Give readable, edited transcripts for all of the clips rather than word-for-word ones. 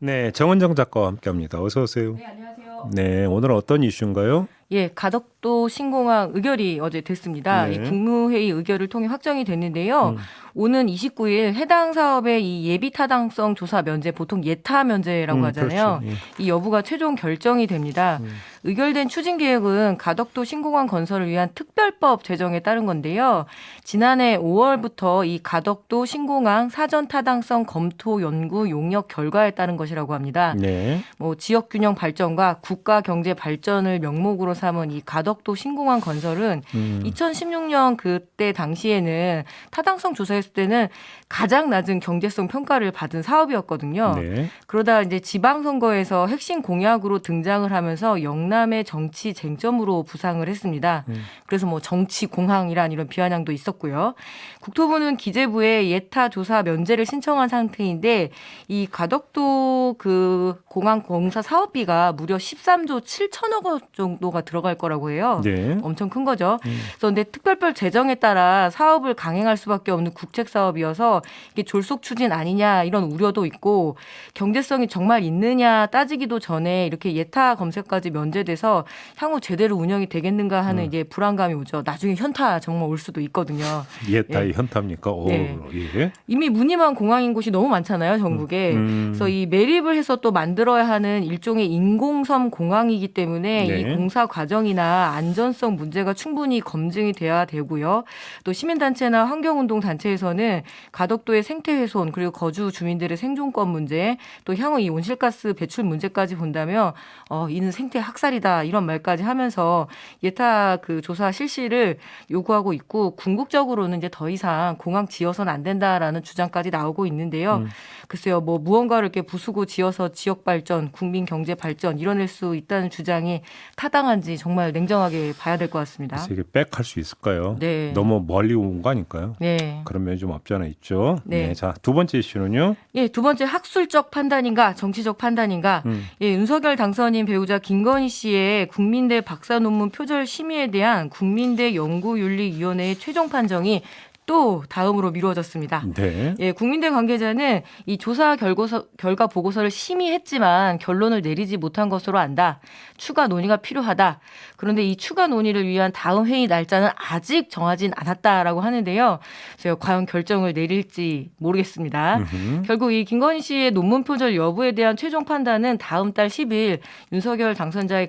네, 정은정 작가와 함께합니다. 어서 오세요. 네, 안녕하세요. 네, 오늘은 어떤 이슈인가요? 예, 가덕도 신공항 의결이 어제 됐습니다. 네. 이 국무회의 의결을 통해 확정이 됐는데요. 음. 오는 29일 해당 사업의 이 예비 타당성 조사 면제, 보통 예타 면제라고 하잖아요. 그렇죠. 예. 이 여부가 최종 결정이 됩니다. 의결된 추진 계획은 가덕도 신공항 건설을 위한 특별법 제정에 따른 건데요. 지난해 5월부터 이 가덕도 신공항 사전 타당성 검토 연구 용역 결과에 따른 것이라고 합니다. 네. 뭐 지역 균형 발전과 국가 경제 발전을 명목으로 삼은 이 가덕도 신공항 건설은 2016년 그때 당시에는 타당성 조사했을 때는 가장 낮은 경제성 평가를 받은 사업이었거든요. 네. 그러다 이제 지방선거에서 핵심 공약으로 등장을 하면서 영남의 정치 쟁점으로 부상을 했습니다. 그래서 뭐 정치 공항이란 이런 비아냥도 있었고요. 국토부는 기재부에 예타 조사 면제를 신청한 상태인데 이 가덕도 그 공항 공사 사업비가 무려 13조 7천억 원 정도가 들어갈 거라고 해요. 네. 엄청 큰 거죠. 그래서 근데 특별법 제정에 따라 사업을 강행할 수밖에 없는 국책 사업이어서 이게 졸속 추진 아니냐 이런 우려도 있고 경제성이 정말 있느냐 따지기도 전에 이렇게 예타 검색까지 면제돼서 향후 제대로 운영이 되겠는가 하는 이제 불안감이 오죠. 나중에 현타 정말 올 수도 있거든요. 예타의 현타입니까? 오, 네. 예. 이미 무늬만 공항인 곳이 너무 많잖아요, 전국에. 그래서 이 매립을 해서 또 만들어야 하는 일종의 인공섬 공항이기 때문에 네. 이 공사 과정이나 안전성 문제가 충분히 검증이 돼야 되고요. 또 시민단체나 환경운동단체에서는 가덕도의 생태훼손 그리고 거주 주민들의 생존권 문제 또 향후 이 온실가스 배출 문제까지 본다면 이는 생태 학살이다 이런 말까지 하면서 예타 그 조사 실시를 요구하고 있고 궁극적으로는 이제 더 이상 공항 지어서는 안 된다라는 주장까지 나오고 있는데요. 글쎄요, 뭐 무언가를 이렇게 부수고 지어서 지역 발전, 국민 경제 발전 이뤄낼 수 있다는 주장이 타당한지 정말 냉정하게 봐야 될 것 같습니다. 그래서 이게 백할 수 있을까요? 네. 너무 멀리 온 거 아닐까요? 네. 그런 면이 좀 없지 않아 있죠. 네. 자, 두 번째 이슈는요. 예, 두 번째 학술적 판단인가 정치적 판단인가. 예, 윤석열 당선인 배우자 김건희 씨의 국민대 박사 논문 표절 심의에 대한 국민대 연구윤리위원회의 최종 판정이 또 다음으로 미뤄졌습니다. 네. 예, 국민대 관계자는 이 조사 결과 보고서를 심의했지만 결론을 내리지 못한 것으로 안다. 추가 논의가 필요하다. 그런데 이 추가 논의를 위한 다음 회의 날짜는 아직 정하진 않았다라고 하는데요. 제가 과연 결정을 내릴지 모르겠습니다. 결국 이 김건희 씨의 논문 표절 여부에 대한 최종 판단은 다음 달 10일 윤석열 당선자의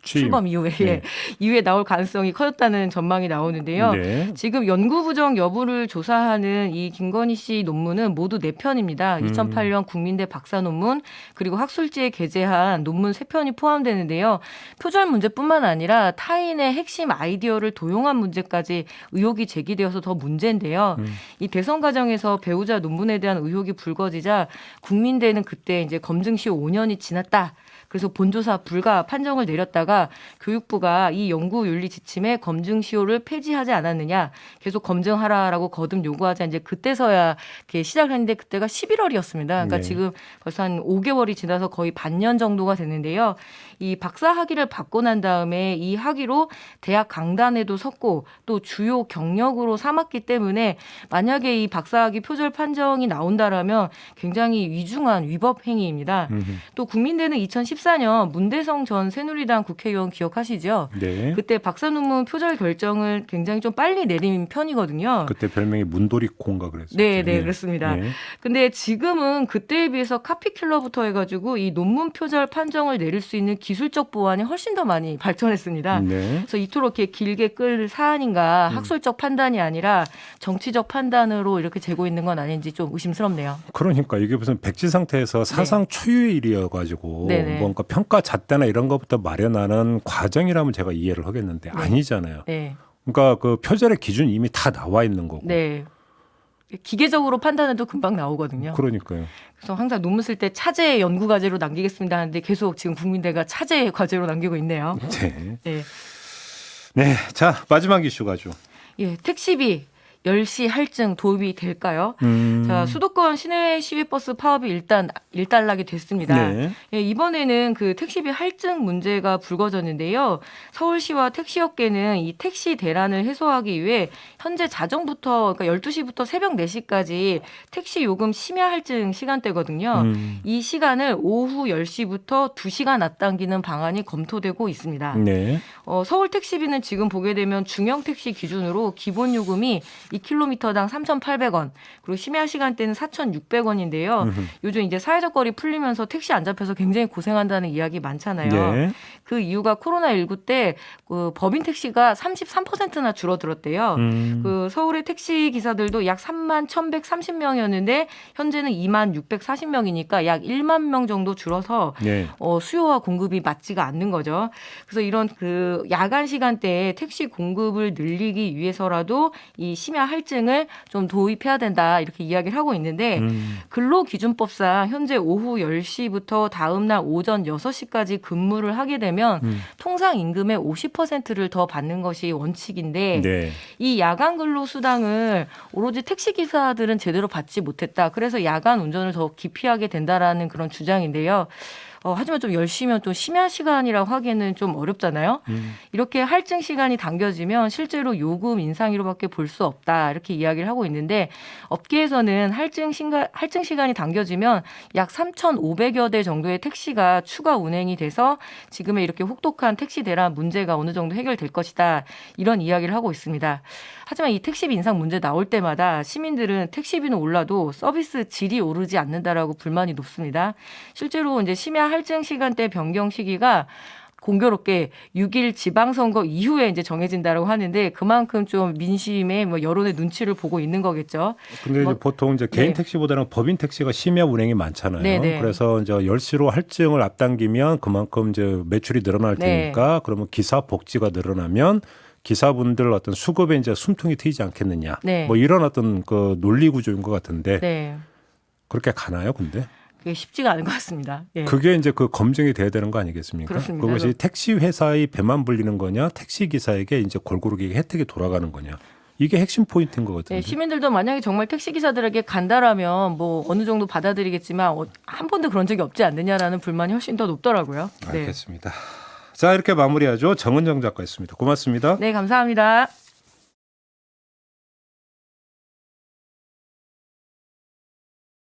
출범 이후에 네. 이후에 나올 가능성이 커졌다는 전망이 나오는데요. 네. 지금 연구 부정 여부를 조사하는 이 김건희 씨 논문은 모두 4편입니다. 2008년 국민대 박사 논문 그리고 학술지에 게재한 논문 3편이 포함되는데요. 표절 문제뿐만 아니라 타인의 핵심 아이디어를 도용한 문제까지 의혹이 제기되어서 더 문제인데요. 이 대선 과정에서 배우자 논문에 대한 의혹이 불거지자 국민대는 그때 이제 검증 시 5년이 지났다. 그래서 본조사 불가 판정을 내렸다가 교육부가 이 연구윤리 지침에 검증 시효를 폐지하지 않았느냐 계속 검증하라라고 거듭 요구하자 이제 그때서야 이렇게 시작을 했는데 그때가 11월이었습니다. 그러니까 네. 지금 벌써 한 5개월이 지나서 거의 반년 정도가 됐는데요. 이 박사 학위를 받고 난 다음에 이 학위로 대학 강단에도 섰고 또 주요 경력으로 삼았기 때문에 만약에 이 박사 학위 표절 판정이 나온다라면 굉장히 위중한 위법 행위입니다. 또 국민대는 2014년 문대성 전 새누리당 국회의원 기억하시죠? 네. 그때 박사 논문 표절 결정을 굉장히 좀 빨리 내린 편이거든요. 그때 별명이 문도리콩가 그랬어요. 네, 그렇습니다. 네. 근데 지금은 그때에 비해서 카피킬러부터 해가지고 이 논문 표절 판정을 내릴 수 있는 기술적 보완이 훨씬 더 많이 발전했습니다. 네. 그래서 이토록 이렇게 길게 끌 사안인가 학술적 판단이 아니라 정치적 판단으로 이렇게 재고 있는 건 아닌지 좀 의심스럽네요. 그러니까 이게 무슨 백지 상태에서 사상 초유의 일이어가지고 네네. 뭔가 평가 잣대나 이런 것부터 마련하는 과정이라면 제가 이해를 하겠는데 아니잖아요. 네. 그러니까 그 표절의 기준이 이미 다 나와 있는 거고. 네. 기계적으로 판단해도 금방 나오거든요. 그러니까요. 그래서 항상 논문 쓸 때 차제 연구 과제로 남기겠습니다 하는데 계속 지금 국민대가 차제 과제로 남기고 있네요. 네. 네. 네. 자, 마지막 이슈 가죠. 예, 택시비. 10시 할증 도입이 될까요? 자, 수도권 시내 시외버스 파업이 일단 일단락이 됐습니다. 네. 예, 이번에는 그 택시비 할증 문제가 불거졌는데요. 서울시와 택시업계는 이 택시 대란을 해소하기 위해 현재 자정부터 그러니까 12시부터 새벽 4시까지 택시 요금 심야 할증 시간대거든요. 이 시간을 오후 10시부터 2시간 앞당기는 방안이 검토되고 있습니다. 네. 서울 택시비는 지금 보게 되면 중형 택시 기준으로 기본 요금이 2km당 3,800원, 그리고 심야 시간대는 4,600원인데요. 요즘 이제 사회적 거리 풀리면서 택시 안 잡혀서 굉장히 고생한다는 이야기 많잖아요. 네. 그 이유가 코로나19 때 그 법인 택시가 33%나 줄어들었대요. 그 서울의 택시 기사들도 약 3만 1,130명이었는데 현재는 2만 640명이니까 약 1만 명 정도 줄어서 네. 수요와 공급이 맞지가 않는 거죠. 그래서 이런 그 야간 시간대에 택시 공급을 늘리기 위해서라도 이 심야 할증을 좀 도입해야 된다 이렇게 이야기를 하고 있는데 근로기준법상 현재 오후 10시부터 다음 날 오전 6시까지 근무를 하게 되면 통상 임금의 50%를 더 받는 것이 원칙인데 네. 이 야간 근로 수당을 오로지 택시 기사들은 제대로 받지 못했다. 그래서 야간 운전을 더 기피하게 된다라는 그런 주장인데요. 하지만 좀 10시면 또 심야 시간이라고 하기에는 좀 어렵잖아요. 이렇게 할증 시간이 당겨지면 실제로 요금 인상으로밖에 볼 수 없다. 이렇게 이야기를 하고 있는데 업계에서는 할증 시간이 당겨지면 약 3,500여 대 정도의 택시가 추가 운행이 돼서 지금의 이렇게 혹독한 택시 대란 문제가 어느 정도 해결될 것이다. 이런 이야기를 하고 있습니다. 하지만 이 택시비 인상 문제 나올 때마다 시민들은 택시비는 올라도 서비스 질이 오르지 않는다라고 불만이 높습니다. 실제로 이제 심야 할증 시간대 변경 시기가 공교롭게 6일 지방선거 이후에 이제 정해진다라고 하는데 그만큼 좀 민심의 뭐 여론의 눈치를 보고 있는 거겠죠. 근데 이제 보통 이제 개인 네. 택시보다는 법인 택시가 심야 운행이 많잖아요. 네네. 그래서 이제 10시로 할증을 앞당기면 그만큼 이제 매출이 늘어날 네. 테니까 그러면 기사 복지가 늘어나면 기사분들 어떤 수급에 이제 숨통이 트이지 않겠느냐. 네. 뭐 이런 어떤 그 논리 구조인 것 같은데 네. 그렇게 가나요, 근데? 그게 쉽지가 않은 것 같습니다. 예. 그게 이제 그 검증이 돼야 되는 거 아니겠습니까? 그렇습니다. 그것이 택시 회사의 배만 불리는 거냐, 택시 기사에게 이제 골고루 혜택이 돌아가는 거냐. 이게 핵심 포인트인 것 같은데. 네, 시민들도 만약에 정말 택시 기사들에게 간다라면 뭐 어느 정도 받아들이겠지만 한 번도 그런 적이 없지 않느냐라는 불만이 훨씬 더 높더라고요. 네. 알겠습니다. 자, 이렇게 마무리하죠. 정은정 작가였습니다. 고맙습니다. 네, 감사합니다.